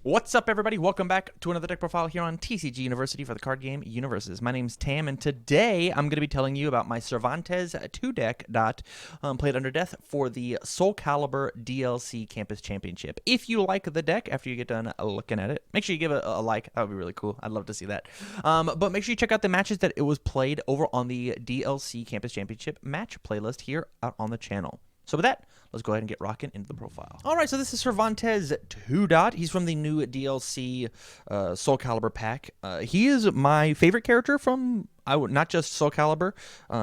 What's up, everybody? Welcome back to another deck profile here on TCG University for the card game UniVersus. My name's Tam, and today I'm going to be telling you about my Cervantes 2 deck that played under death for the Soul Calibur DLC Campus Championship. If you like the deck after you get done looking at it, make sure you give it a like. That would be really cool. I'd love to see that. But make sure you check out the matches that it was played over on the DLC Campus Championship match playlist here out on the channel. So with that, let's go ahead and get rocking into the profile. All right, so this is Cervantes 2 Dot. He's from the new DLC Soul Calibur pack. He is my favorite character from, not just Soul Calibur.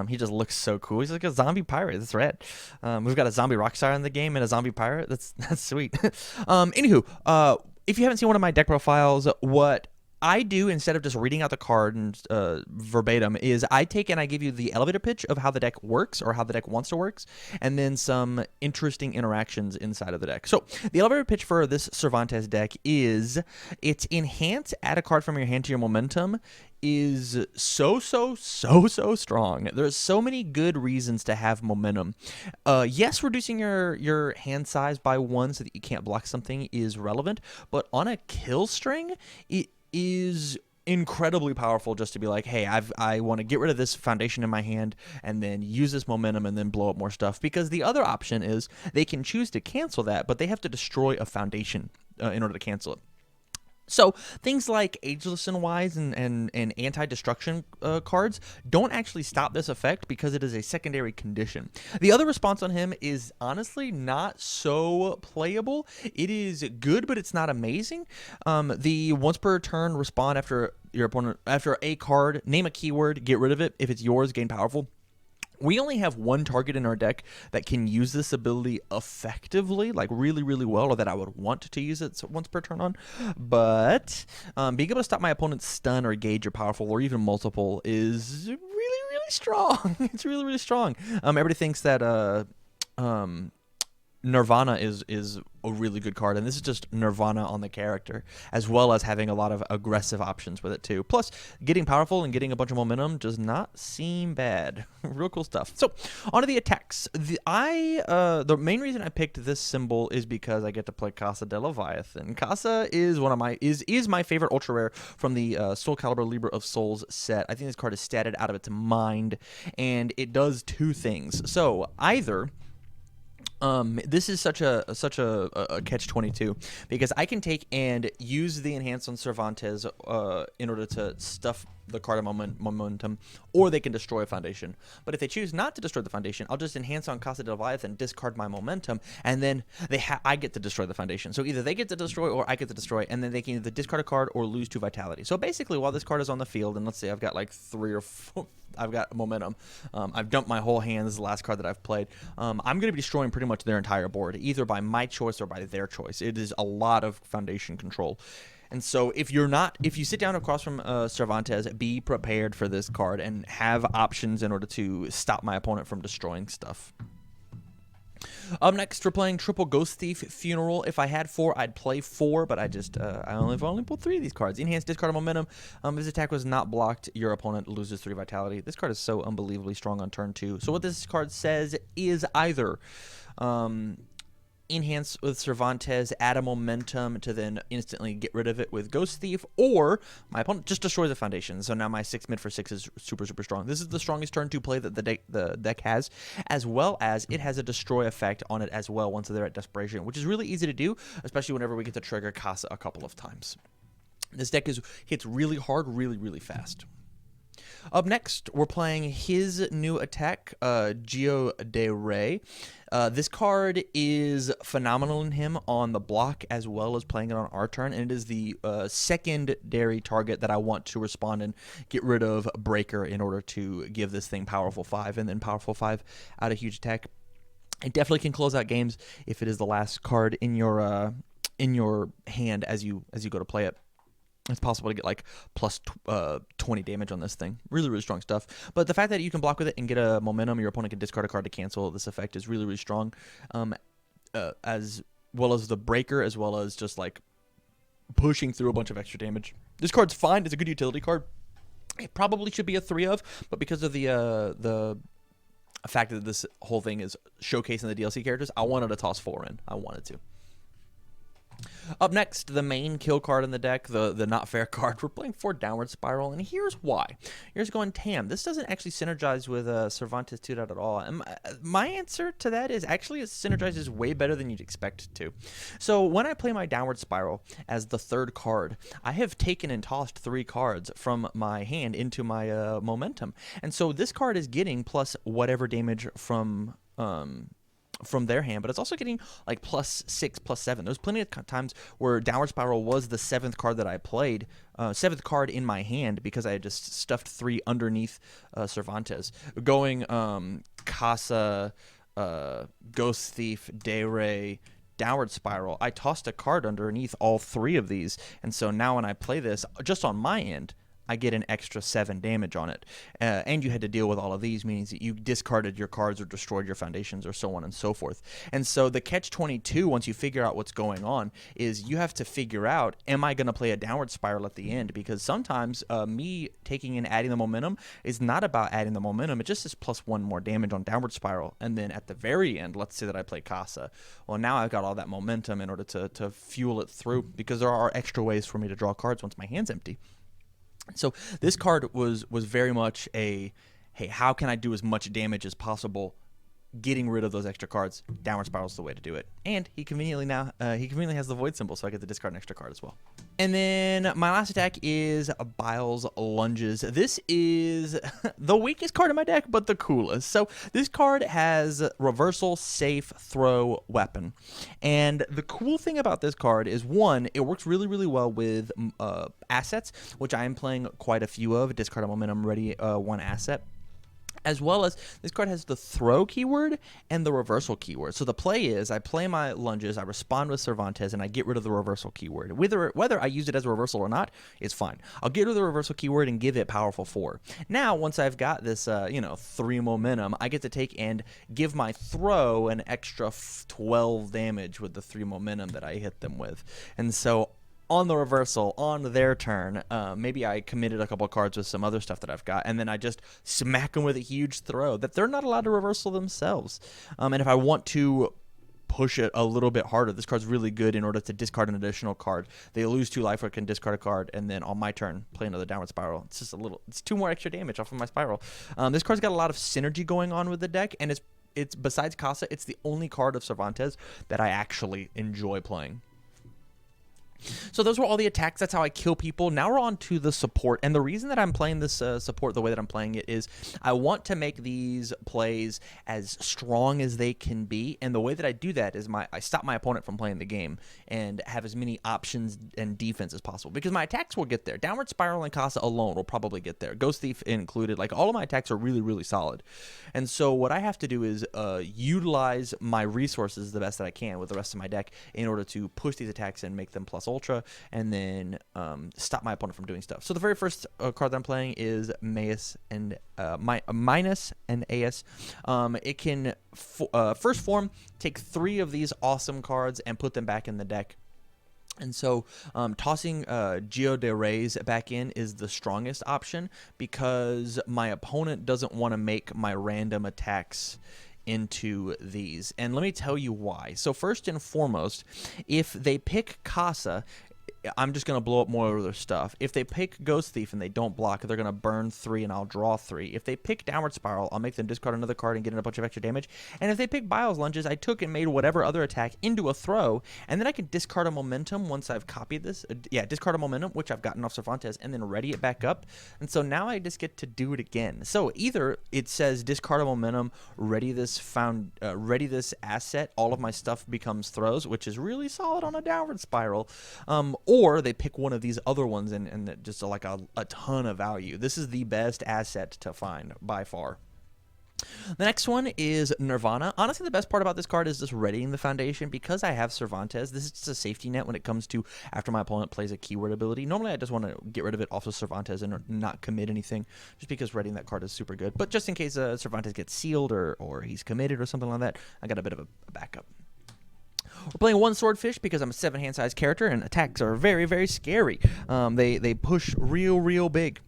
He just looks so cool. He's like a zombie pirate. That's red. We've got a zombie rockstar in the game and a zombie pirate. That's sweet. Anywho, if you haven't seen one of my deck profiles, what I do, instead of just reading out the card and verbatim, is I take and I give you the elevator pitch of how the deck works or how the deck wants to work, and then some interesting interactions inside of the deck. So the elevator pitch for this Cervantes deck is it's enhance, add a card from your hand to your momentum is so strong. There's so many good reasons to have momentum. Yes, reducing your hand size by 1 so that you can't block something is relevant, but on a kill string, it is incredibly powerful just to be like, hey, I want to get rid of this foundation in my hand and then use this momentum and then blow up more stuff. Because the other option is they can choose to cancel that, but they have to destroy a foundation in order to cancel it. So things like Ageless and Wise and anti-destruction cards don't actually stop this effect because it is a secondary condition. The other response on him is honestly not so playable. It is good, but it's not amazing. The once per turn respond after your opponent, after a card, name a keyword, get rid of it. If it's yours, gain powerful. We only have one target in our deck that can use this ability effectively, like really well, or that I would want to use it once per turn on. But being able to stop my opponent's stun or gauge or powerful or even multiple is really strong. It's really strong. Everybody thinks that Nirvana is a really good card, and this is just Nirvana on the character, as well as having a lot of aggressive options with it too. Plus, getting powerful and getting a bunch of momentum does not seem bad. Real cool stuff. So, onto the attacks. The main reason I picked this symbol is because I get to play Casa de Leviathan. Casa is one of my is my favorite ultra rare from the Soul Calibur Libra of Souls set. I think this card is statted out of its mind, and it does two things. So either this is such a catch-22 because I can take and use the enhance on Cervantes in order to stuff the card of momentum, or they can destroy a foundation. But if they choose not to destroy the foundation, I'll just enhance on Casa de Leviathan, discard my momentum, and then I get to destroy the foundation. So either they get to destroy or I get to destroy, and then they can either discard a card or lose 2 vitality. So basically, while this card is on the field, and let's say I've got like 3 or 4, I've got momentum. I've dumped my whole hand. This is the last card that I've played. I'm going to be destroying pretty much their entire board, either by my choice or by their choice. It is a lot of foundation control. And so if you sit down across from Cervantes, be prepared for this card and have options in order to stop my opponent from destroying stuff. Up next, we're playing Triple Ghost Thief Funeral. If I had 4, I'd play 4, but I only pulled 3 of these cards. Enhanced, discard a momentum. If this attack was not blocked, your opponent loses 3 vitality. This card is so unbelievably strong on turn 2. So what this card says is either enhance with Cervantes, add a momentum to then instantly get rid of it with Ghost Thief, or my opponent just destroys the foundation. So now my 6 mid for 6 is super strong. This is the strongest turn 2 play that the deck has, as well as it has a destroy effect on it as well once they're at desperation, which is really easy to do, especially whenever we get to trigger Casa a couple of times. This deck hits really hard, really fast. Up next, we're playing his new attack, Geo de Rey. This card is phenomenal in him on the block as well as playing it on our turn, and it is the secondary target that I want to respond and get rid of Breaker in order to give this thing Powerful 5, and then Powerful 5 out a huge attack. It definitely can close out games if it is the last card in your hand as you go to play it. It's possible to get like plus 20 damage on this thing. Really strong stuff. But the fact that you can block with it and get a momentum, your opponent can discard a card to cancel this effect is really strong. As well as the breaker, as well as just like pushing through a bunch of extra damage. This card's fine. It's a good utility card. It probably should be a 3 of, but because of the fact that this whole thing is showcasing the DLC characters, I wanted to toss 4 in. I wanted to. Up next, the main kill card in the deck, the not fair card. We're playing for Downward Spiral, and here's why. Here's going, Tam, this doesn't actually synergize with Cervantes 2 at all. And my answer to that is actually it synergizes way better than you'd expect it to. So when I play my Downward Spiral as the third card, I have taken and tossed 3 cards from my hand into my momentum. And so this card is getting plus whatever damage from their hand, but it's also getting like +6, +7. There's plenty of times where Downward Spiral was the 7th card that I played, 7th card in my hand, because I had just stuffed 3 underneath Cervantes. Going Casa, Ghost Thief, Dayray, Downward Spiral, I tossed a card underneath all 3 of these, and so now when I play this, just on my end, I get an extra 7 damage on it. And you had to deal with all of these, meaning that you discarded your cards or destroyed your foundations or so on and so forth. And so the catch-22, once you figure out what's going on, is you have to figure out, am I going to play a Downward Spiral at the end? Because sometimes me taking and adding the momentum is not about adding the momentum. It just is +1 more damage on Downward Spiral. And then at the very end, let's say that I play Casa. Well, now I've got all that momentum in order to fuel it through, because there are extra ways for me to draw cards once my hand's empty. So this card was very much a, hey, how can I do as much damage as possible getting rid of those extra cards? Downward Spiral is the way to do it. And he conveniently has the void symbol, so I get to discard an extra card as well. And then my last attack is Bile's Lunges. This is the weakest card in my deck, but the coolest. So this card has reversal, safe, throw, weapon. And the cool thing about this card is, one, it works really, really well with assets, which I am playing quite a few of. Discard a momentum, ready 1 asset. As well as this card has the throw keyword and the reversal keyword. So the play is I play my lunges, I respond with Cervantes, and I get rid of the reversal keyword. Whether I use it as a reversal or not is fine. I'll get rid of the reversal keyword and give it powerful 4. Now, once I've got this, 3 momentum, I get to take and give my throw an extra 12 damage with the 3 momentum that I hit them with. And so on the reversal, on their turn, maybe I committed a couple of cards with some other stuff that I've got, and then I just smack them with a huge throw that they're not allowed to reversal themselves. And if I want to push it a little bit harder, this card's really good in order to discard an additional card. They lose 2 life, or can discard a card, and then on my turn, play another Downward Spiral. It's just it's 2 more extra damage off of my spiral. This card's got a lot of synergy going on with the deck, and it's besides Casa, it's the only card of Cervantes that I actually enjoy playing. So those were all the attacks. That's how I kill people. Now we're on to the support. And the reason that I'm playing this support the way that I'm playing it is I want to make these plays as strong as they can be. And the way that I do that is I stop my opponent from playing the game and have as many options and defense as possible. Because my attacks will get there. Downward Spiral and Casa alone will probably get there. Ghost Thief included. Like, all of my attacks are really, really solid. And so what I have to do is utilize my resources the best that I can with the rest of my deck in order to push these attacks and make them plus ultra, and then stop my opponent from doing stuff. So the very first card that I'm playing is Minus and Aes. It can first form, take 3 of these awesome cards and put them back in the deck. And so tossing Geo de Reyes back in is the strongest option, because my opponent doesn't want to make my random attacks into these. And let me tell you why. So first and foremost, if they pick Casa, I'm just going to blow up more of their stuff. If they pick Ghost Thief and they don't block, they're going to burn 3 and I'll draw 3. If they pick Downward Spiral, I'll make them discard another card and get in a bunch of extra damage. And if they pick Bile's Lunges, I took and made whatever other attack into a throw, and then I can discard a momentum once I've copied this. Discard a momentum, which I've gotten off Cervantes, and then ready it back up. And so now I just get to do it again. So either it says discard a momentum, ready this asset, all of my stuff becomes throws, which is really solid on a Downward Spiral, or they pick one of these other ones and just like a ton of value. This is the best asset to find by far. The next one is Nirvana. Honestly, the best part about this card is just readying the foundation. Because I have Cervantes, this is just a safety net when it comes to after my opponent plays a keyword ability. Normally, I just want to get rid of it off of Cervantes and not commit anything, just because readying that card is super good. But just in case Cervantes gets sealed or he's committed or something like that, I got a bit of a backup. We're playing 1 Swordfish because I'm a 7-hand size character and attacks are very, very scary. They push real big.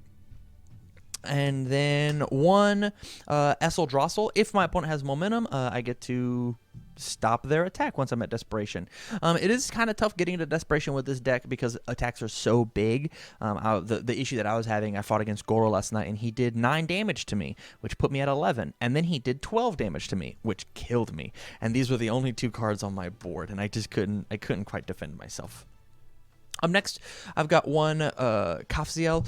And then 1 Essel Drossel. If my opponent has momentum, I get to stop their attack once I'm at desperation. It is kind of tough getting into desperation with this deck because attacks are so big. The issue that I was having, I fought against Goro last night, and he did 9 damage to me, which put me at 11, and then he did 12 damage to me, which killed me. And these were the only 2 cards on my board, and I couldn't quite defend myself. Up next, I've got one Kafziel.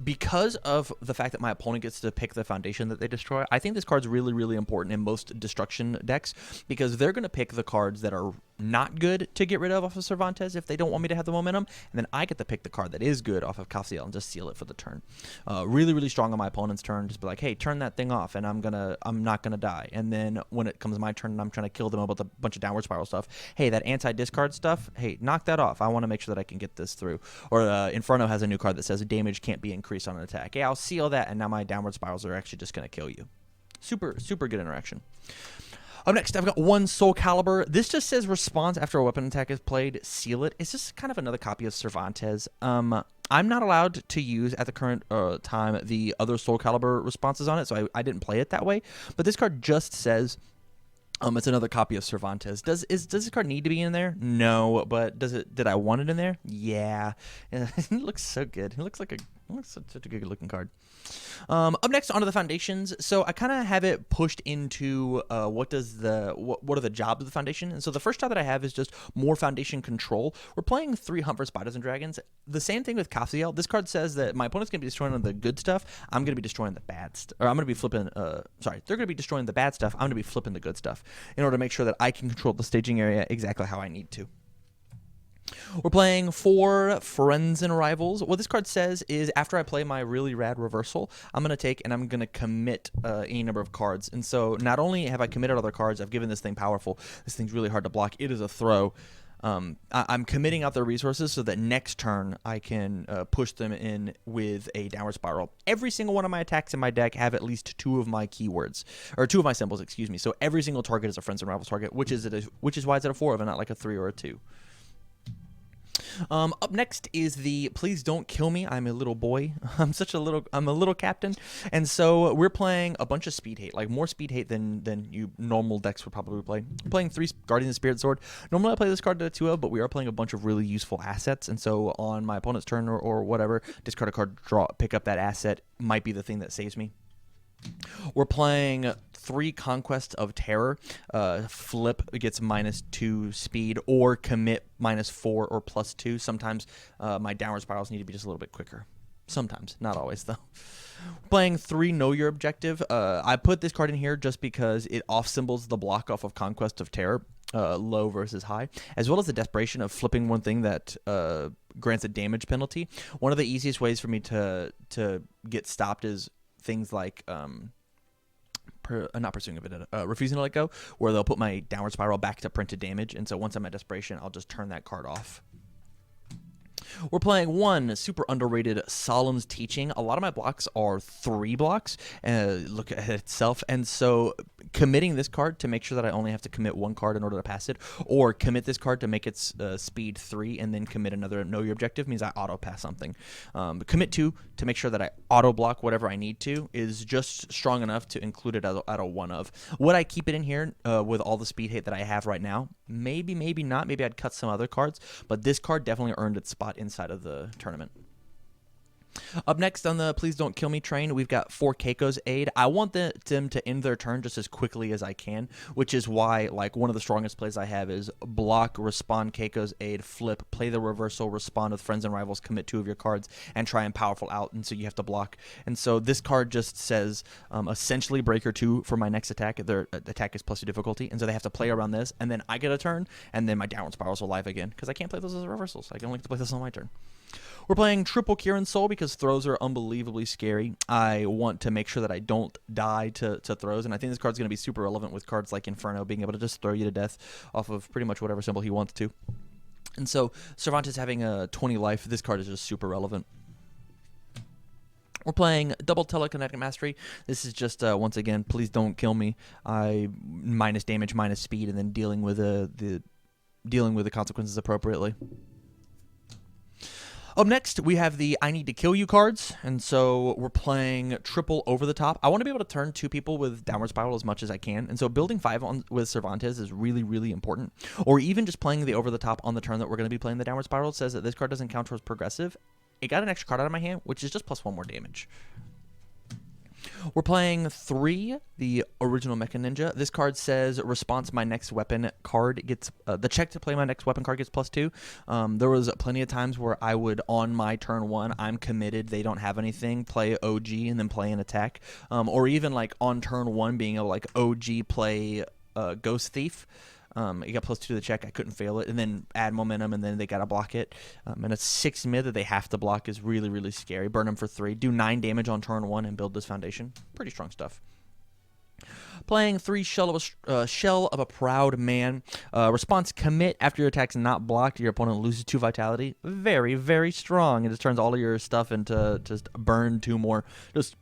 Because of the fact that my opponent gets to pick the foundation that they destroy, I think this card's really, really important in most destruction decks because they're going to pick the cards that are not good to get rid of off of Cervantes if they don't want me to have the momentum, and then I get to pick the card that is good off of Kafziel and just seal it for the turn. Really, really strong on my opponent's turn. Just be like, hey, turn that thing off, and I'm not gonna die. And then when it comes my turn and I'm trying to kill them with a bunch of downward spiral stuff, hey, that anti-discard stuff, hey, knock that off. I want to make sure that I can get this through. Or Inferno has a new card that says damage can't be increased on an attack. Yeah, I'll seal that, and now my downward spirals are actually just gonna kill you. Super, super good interaction. Up next, I've got one Soul Calibur. This just says response after a weapon attack is played, seal it. It's just kind of another copy of Cervantes. I'm not allowed to use, at the current time, the other Soul Calibur responses on it, so I didn't play it that way. But this card just says it's another copy of Cervantes. Does this card need to be in there? No, but did I want it in there? Yeah. It looks so good. It looks like such a good looking card. Up next, onto the foundations. So I kind of have it pushed into what are the jobs of the foundation. And so the first job that I have is just more foundation control. We're playing 3 Hunt for Spiders and Dragons. The same thing with Kafziel. This card says that my opponent's going to be destroying the good stuff. I'm going to be destroying the bad stuff. Or I'm going to be flipping, they're going to be destroying the bad stuff. I'm going to be flipping the good stuff in order to make sure that I can control the staging area exactly how I need to. We're playing 4 Friends and Rivals. What this card says is after I play my really rad reversal, I'm going to take and I'm going to commit any number of cards. And so not only have I committed other cards, I've given this thing powerful. This thing's really hard to block. It is a throw. I'm committing out their resources so that next turn I can push them in with a downward spiral. Every single one of my attacks in my deck have at least 2 of my keywords, or 2 of my symbols, excuse me. So every single target is a Friends and Rivals target, which is why it's at a 4 of and not like a 3 or a 2. Up next is the Please Don't Kill Me, I'm a Little Boy. I'm a little captain. And so we're playing a bunch of speed hate, like more speed hate than you normal decks would probably play. I'm playing 3 Guardian of Spirit Sword. Normally I play this card to 2 of, but we are playing a bunch of really useful assets. And so on my opponent's turn or whatever, discard a card, pick up that asset might be the thing that saves me. We're playing 3 Conquest of Terror. Flip gets -2 speed, or commit -4 or +2. Sometimes my downward spirals need to be just a little bit quicker. Sometimes, not always though. Playing 3 Know Your Objective. I put this card in here just because it off symbols the block off of Conquest of Terror, low versus high, as well as the desperation of flipping one thing that grants a damage penalty. One of the easiest ways for me to get stopped is things like not pursuing a vendetta, refusing to let go, where they'll put my downward spiral back to printed damage, and so once I'm at desperation, I'll just turn that card off. We're playing 1 super underrated Solemn's Teaching. A lot of my blocks are 3 blocks. Look at it itself, and so committing this card to make sure that I only have to commit 1 card in order to pass it, or commit this card to make its speed 3 and then commit another Know Your Objective means I auto pass something. Commit 2 to make sure that I auto block whatever I need to is just strong enough to include it at a 1 of. Would I keep it in here with all the speed hate that I have right now? Maybe, maybe not. Maybe I'd cut some other cards, but this card definitely earned its spot inside of the tournament. Up next on the Please Don't Kill Me train, we've got 4 Keiko's Aid. I want them to end their turn just as quickly as I can, which is why like one of the strongest plays I have is block, respond Keiko's Aid, flip, play the reversal, respond with Friends and Rivals, commit 2 of your cards, and try and powerful out, and so you have to block. And so this card just says essentially Breaker 2 for my next attack. Their attack is +2 difficulty, and so they have to play around this, and then I get a turn, and then my downward spirals are live again, because I can't play those as reversals. I can only play this on my turn. We're playing triple Kieran Soul because throws are unbelievably scary. I want to make sure that I don't die to throws, and I think this card's going to be super relevant with cards like Inferno being able to just throw you to death off of pretty much whatever symbol he wants to. And so Cervantes having a 20 life, this card is just super relevant. We're playing double Telekinetic Mastery. This is just, once again, Please Don't Kill Me. I minus damage, minus speed, and then dealing with the consequences appropriately. Up next, we have the I Need to Kill You cards, and so we're playing triple over the top. I want to be able to turn 2 people with Downward Spiral as much as I can, and so building 5 with Cervantes is really, really important. Or even just playing the over the top on the turn that we're going to be playing the Downward Spiral says that this card doesn't count towards progressive. It got an extra card out of my hand, which is just +1 more damage. We're playing 3, the original Mecha Ninja. This card says response my next weapon card gets, the check to play my next weapon card gets +2. There was plenty of times where I would, on my turn 1, I'm committed, they don't have anything, play OG and then play an attack. Or even like on turn 1 being able like OG play Ghost Thief. It got +2 to the check. I couldn't fail it. And then add momentum, and then they got to block it. And a 6 mid that they have to block is really, really scary. Burn them for 3. Do 9 damage on turn 1 and build this foundation. Pretty strong stuff. Playing 3 Shell of a Proud Man. Response commit after your attack's not blocked. Your opponent loses 2 vitality. Very, very strong. It just turns all of your stuff into just burn 2 more. Just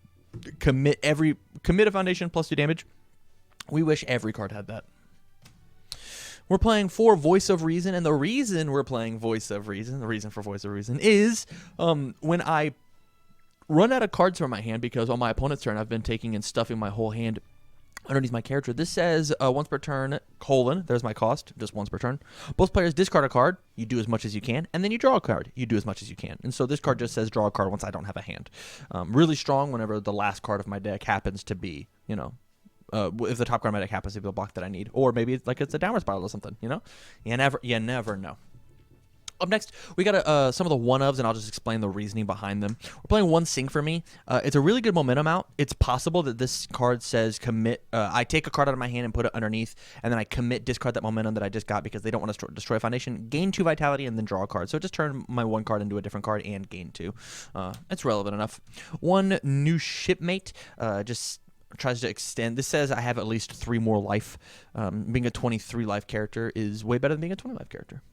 commit a foundation +2 damage. We wish every card had that. We're playing 4 Voice of Reason, and the reason we're playing Voice of Reason, the reason for Voice of Reason, is when I run out of cards from my hand, because on my opponent's turn I've been taking and stuffing my whole hand underneath my character. This says once per turn, there's my cost, just once per turn. Both players discard a card, you do as much as you can, and then you draw a card, you do as much as you can. And so this card just says draw a card once I don't have a hand. Really strong whenever the last card of my deck happens to be, you know, if the top card of my deck happens to be the block that I need. Or maybe it's like it's a Downward Spiral or something, you know? You never know. Up next, we got some of the one-ofs, and I'll just explain the reasoning behind them. We're playing 1 Sing for Me. It's a really good momentum out. It's possible that this card says commit. I take a card out of my hand and put it underneath, and then I discard that momentum that I just got because they don't want to destroy a foundation, gain 2 vitality, and then draw a card. So it just turned my 1 card into a different card and gain 2. It's relevant enough. 1 New Shipmate. Just tries to extend. This says I have at least 3 more life. Being a 23 life character is way better than being a 20 life character.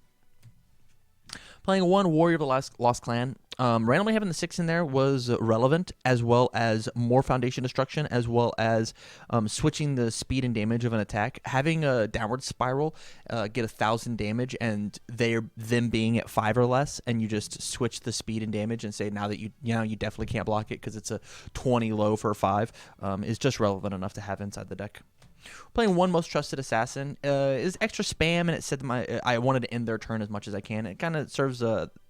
Playing 1 Warrior of the Lost Clan. Randomly having the 6 in there was relevant, as well as more foundation destruction, as well as switching the speed and damage of an attack. Having a Downward Spiral get 1,000 damage, and them being at 5 or less, and you just switch the speed and damage and say now that you definitely can't block it because it's a 20 low for 5 is just relevant enough to have inside the deck. Playing 1 Most Trusted Assassin is extra spam, and it said that I wanted to end their turn as much as I can. It kind of serves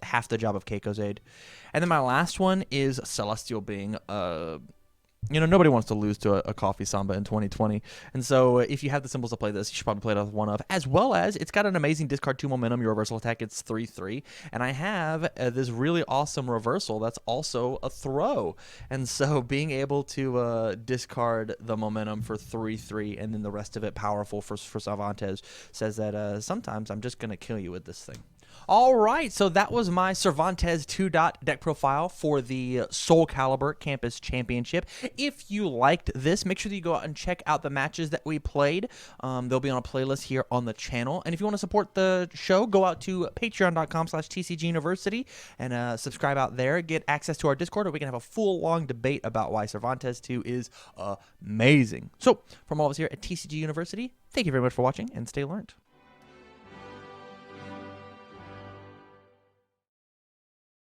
half the job of Keiko's Aid. And then my last one is Celestial Being. Nobody wants to lose to a Coffee Samba in 2020. And so if you have the symbols to play this, you should probably play it with 1 of. As well as, it's got an amazing discard 2 momentum. Your reversal attack, it's 3/3. And I have this really awesome reversal that's also a throw. And so being able to discard the momentum for 3/3 and then the rest of it powerful for Cervantes says that sometimes I'm just going to kill you with this thing. All right, so that was my Cervantes 2-dot deck profile for the Soul Calibur Campus Championship. If you liked this, make sure that you go out and check out the matches that we played. They'll be on a playlist here on the channel. And if you want to support the show, go out to patreon.com/TCGUniversity and subscribe out there. Get access to our Discord, where we can have a full, long debate about why Cervantes 2 is amazing. So, from all of us here at TCG University, thank you very much for watching, and stay learned.